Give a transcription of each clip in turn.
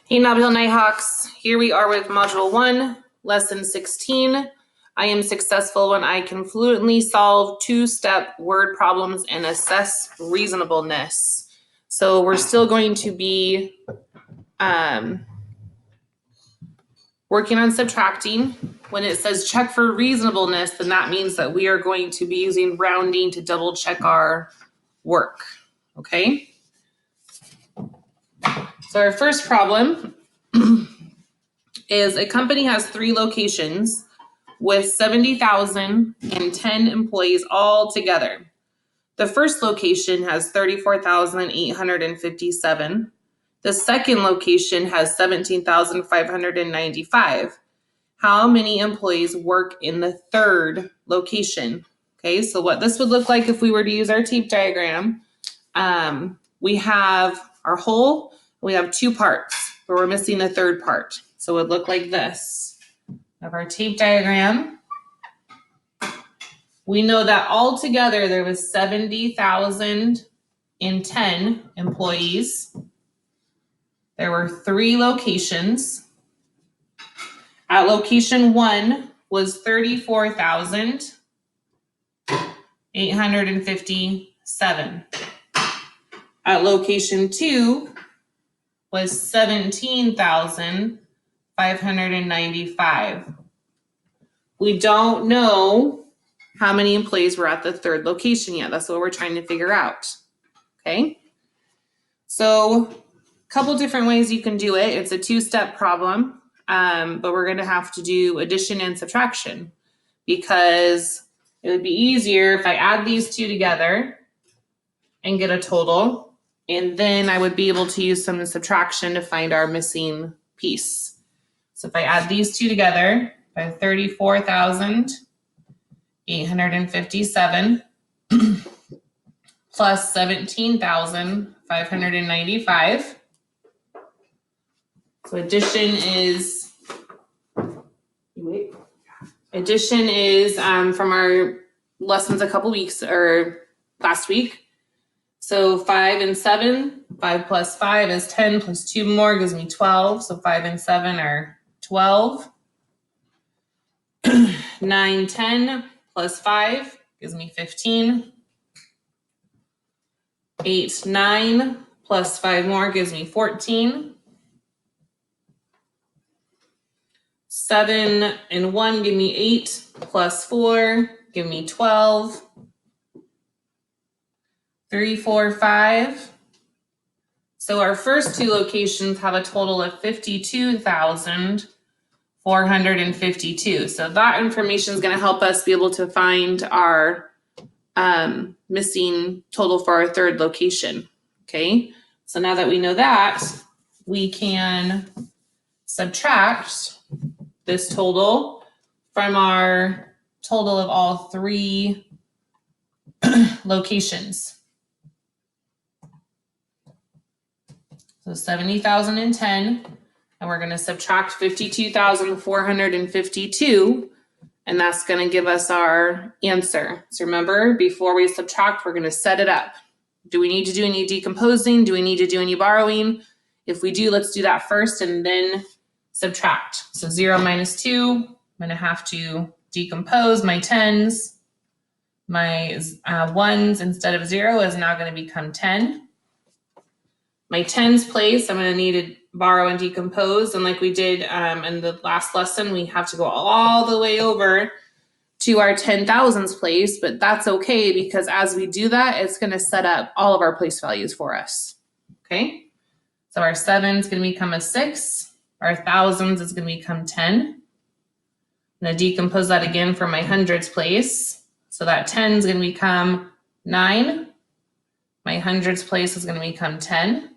Hey Nobel Nighthawks, here we are with Module 1, Lesson 16. I am successful when I can fluently solve two-step word problems and assess reasonableness. So we're still going to be working on subtracting. When it says check for reasonableness, then that means that we are going to be using rounding to double check our work, okay? So our first problem is a company has 3 locations with 70,010 employees all together. The first location has 34,857. The second location has 17,595. How many employees work in the third location? Okay, so what this would look like if we were to use our tape diagram, we have our whole, we have 2 parts, but we're missing the third part. So it would look like this. We have our tape diagram. We know that altogether there was 70,010 employees. There were 3 locations. At location 1 was 34,857. At location 2 was 17,595. We don't know how many employees were at the third location yet. That's what we're trying to figure out. Okay? So, a couple different ways you can do it. It's a 2-step problem, but we're going to have to do addition and subtraction because it would be easier if I add these 2 together and get a total, and then I would be able to use some subtraction to find our missing piece. So if I add these 2 together, I have 34,857 plus 17,595. So addition is from our lessons a couple weeks or last week. So 5 and 7, 5 plus 5 is 10 plus 2 more gives me 12. So 5 and 7 are 12. 9, 10 plus 5 gives me 15. 8, 9 plus 5 more gives me 14. 7 and 1 give me 8 plus 4 give me 12. 3, 4, 5. So our first 2 locations have a total of 52,452. So that information is going to help us be able to find our missing total for our third location. Okay, so now that we know that, we can subtract this total from our total of all 3 locations. So 70,010, and we're going to subtract 52,452, and that's going to give us our answer. So remember, before we subtract, we're going to set it up. Do we need to do any decomposing? Do we need to do any borrowing? If we do, let's do that first and then subtract. So 0 minus 2, I'm going to have to decompose my 10s. My 1s instead of 0 is now going to become 10. My 10s place, I'm going to need to borrow and decompose. And like we did in the last lesson, we have to go all the way over to our 10,000s place, but that's okay because as we do that, it's going to set up all of our place values for us. Okay, so our 7 is going to become a 6. Our 1000s is going to become 10. I'm going to decompose that again for my hundreds place. So that 10 is going to become 9. My hundreds place is going to become 10.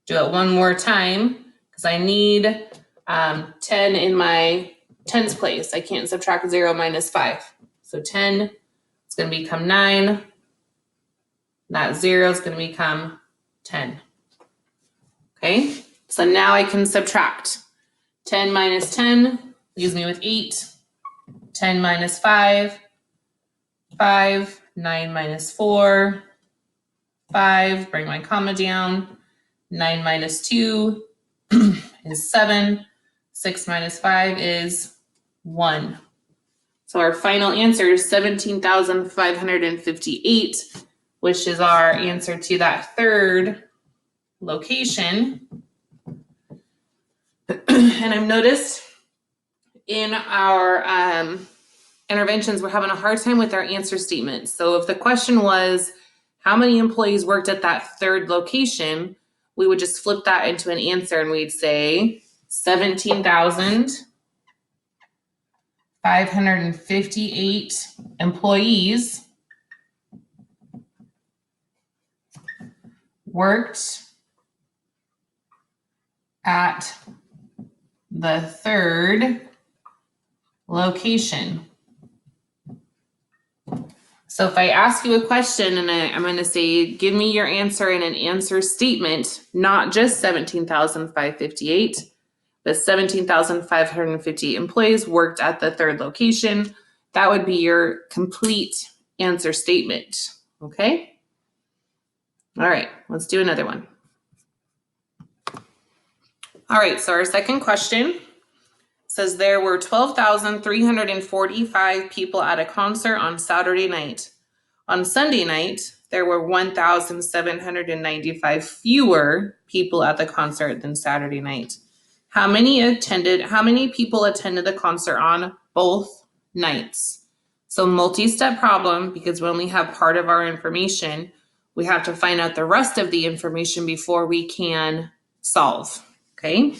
Do it one more time because I need 10 in my 10s place. I can't subtract 0 minus 5. So 10 is going to become 9. That 0 is going to become 10. Okay, so now I can subtract. 10 minus 10 leaves me with 8. 10 minus 5, 5. 9 minus 4, 5. Bring my comma down. 9 minus 2, is 7. 6 minus 5 is 1. So our final answer is 17,558, which is our answer to that third location. And I've noticed in our interventions, we're having a hard time with our answer statements. So if the question was, how many employees worked at that third location, we would just flip that into an answer and we'd say 17,558 employees worked at the third location. So if I ask you a question and I'm going to say, give me your answer in an answer statement, not just 17,558, but 17,558 employees worked at the third location, that would be your complete answer statement. Okay? All right, let's do another one. All right, so our second question says there were 12,345 people at a concert on Saturday night. On Sunday night, there were 1,795 fewer people at the concert than Saturday night. How many people attended the concert on both nights? So multi-step problem, because we only have part of our information. We have to find out the rest of the information before we can solve, okay?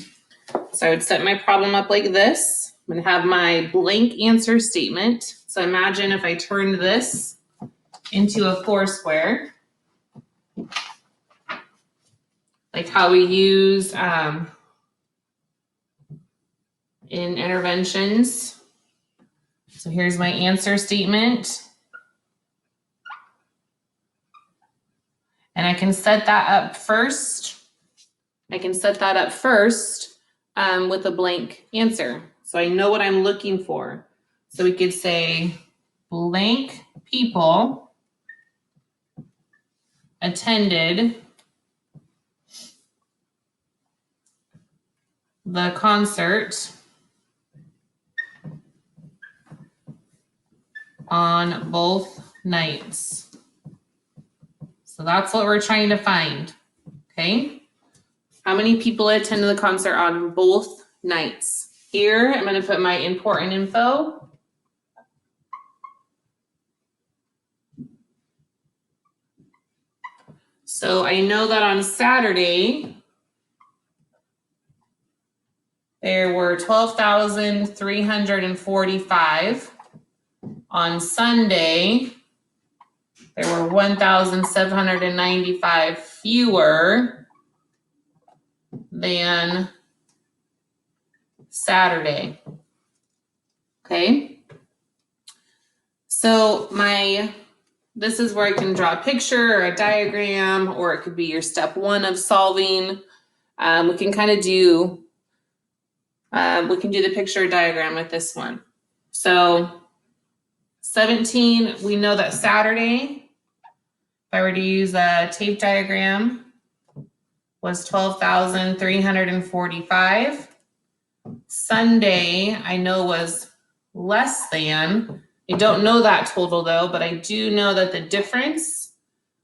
So I would set my problem up like this. I'm going to have my blank answer statement. So imagine if I turned this into a 4-square, like how we use in interventions. So here's my answer statement. And I can set that up first. With a blank answer. So I know what I'm looking for. So we could say blank people attended the concert on both nights. So that's what we're trying to find, okay? How many people attended the concert on both nights? Here, I'm going to put my important info. So I know that on Saturday, there were 12,345. On Sunday, there were 1,795 fewer than Saturday. Okay. So this is where I can draw a picture or a diagram, or it could be your step 1 of solving. We can kind of do, we can do the picture diagram with this one. So 17, we know that Saturday, if I were to use a tape diagram, was 12,345. Sunday, I know was less than. I don't know that total though, but I do know that the difference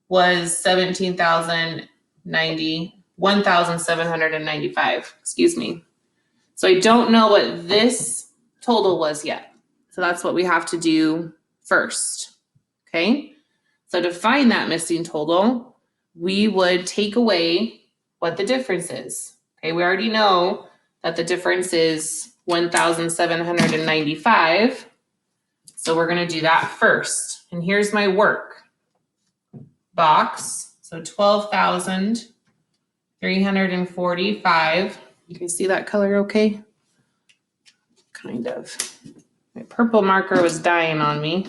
was 1,795, excuse me. So I don't know what this total was yet. So that's what we have to do first, okay? So to find that missing total, we would take away what the difference is. Okay, we already know that the difference is 1,795. So we're going to do that first. And here's my work box. So 12,345. You can see that color okay? Kind of. My purple marker was dying on me.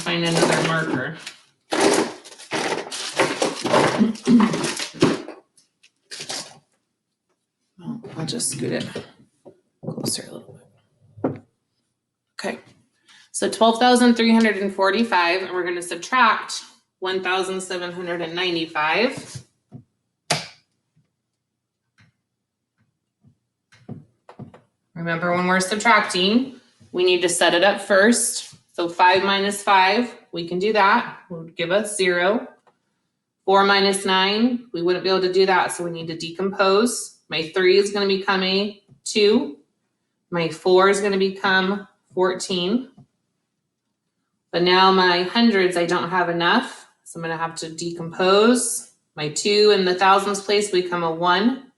Find another marker. Well, I'll just scoot it closer a little bit. Okay. So 12,345, and we're going to subtract 1,795. Remember, when we're subtracting, we need to set it up first. So 5 minus 5, we can do that. It would give us 0. 4 minus 9, we wouldn't be able to do that, so we need to decompose. My 3 is going to become a 2. My 4 is going to become 14. But now my hundreds, I don't have enough, so I'm going to have to decompose. My 2 in the thousands place become a 1.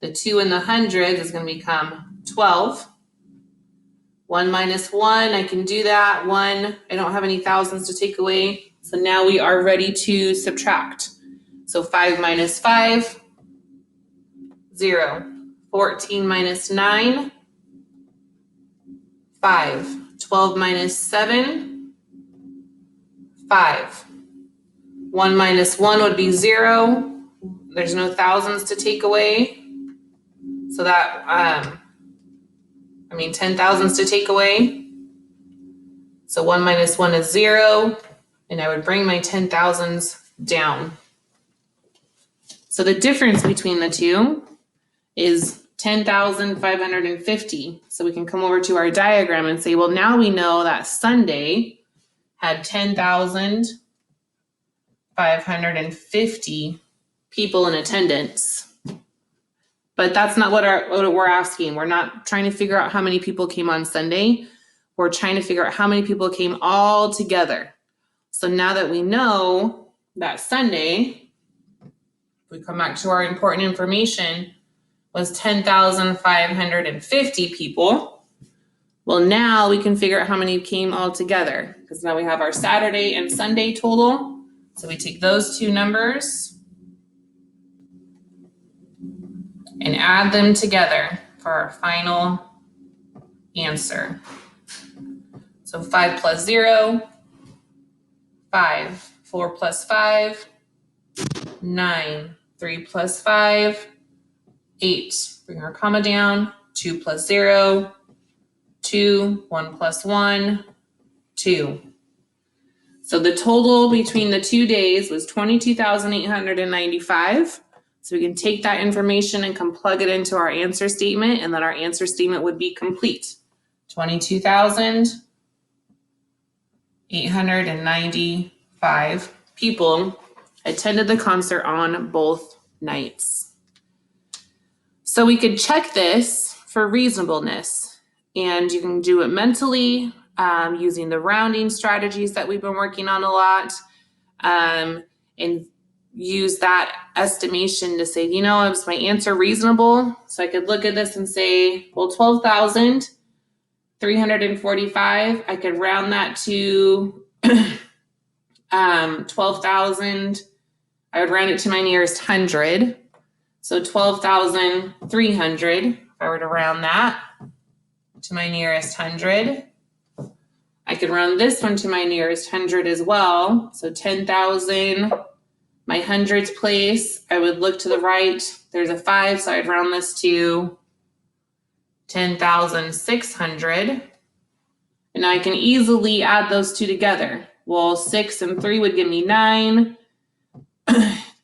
The 2 in the hundreds is going to become 12. 1 minus 1, I can do that. 1, I don't have any thousands to take away. So now we are ready to subtract. So 5 minus 5, 0. 14 minus 9, 5. 12 minus 7, 5. 1 minus 1 would be 0. There's no thousands to take away. So that, 10 thousands to take away. So 1 minus 1 is 0. And I would bring my 10 thousands down. So the difference between the two is 10,550. So we can come over to our diagram and say, well, now we know that Sunday had 10,550 people in attendance. But that's not what we're asking. We're not trying to figure out how many people came on Sunday. We're trying to figure out how many people came all together. So now that we know that Sunday, we come back to our important information, was 10,550 people. Well, now we can figure out how many came all together, because now we have our Saturday and Sunday total. So we take those two numbers and add them together for our final answer. So 5 plus 0, 5. 4 plus 5, 9. 3 plus 5, 8. Bring our comma down. 2 plus 0, 2. 1 plus 1, 2. So the total between the 2 days was 22,895. So we can take that information and come plug it into our answer statement, and then our answer statement would be complete. 22,895 people attended the concert on both nights. So we could check this for reasonableness, and you can do it mentally using the rounding strategies that we've been working on a lot, and use that estimation to say, is my answer reasonable? So I could look at this and say, well, 12,345, I could round that to 12,000. I would round it to my nearest 100. So 12,300, if I were to round that to my nearest 100. I could round this one to my nearest 100 as well. So 10,000. My hundreds place, I would look to the right. There's a 5, so I'd round this to 10,600. And I can easily add those two together. Well, 6 and 3 would give me 9.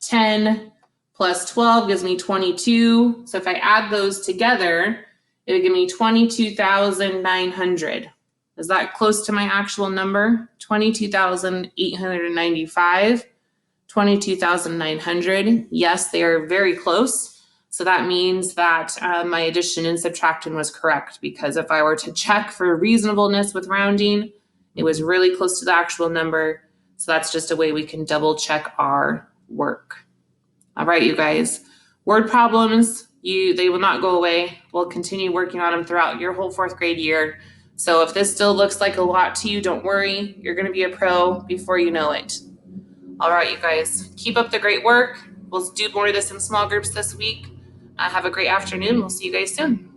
10 plus 12 gives me 22. So if I add those together, it would give me 22,900. Is that close to my actual number? 22,895. 22,900. Yes, they are very close. So that means that my addition and subtraction was correct, because if I were to check for reasonableness with rounding, it was really close to the actual number. So that's just a way we can double check our work. All right, you guys. Word problems, they will not go away. We'll continue working on them throughout your whole 4th grade year. So if this still looks like a lot to you, don't worry. You're going to be a pro before you know it. All right, you guys, keep up the great work. We'll do more of this in small groups this week. Have a great afternoon. We'll see you guys soon.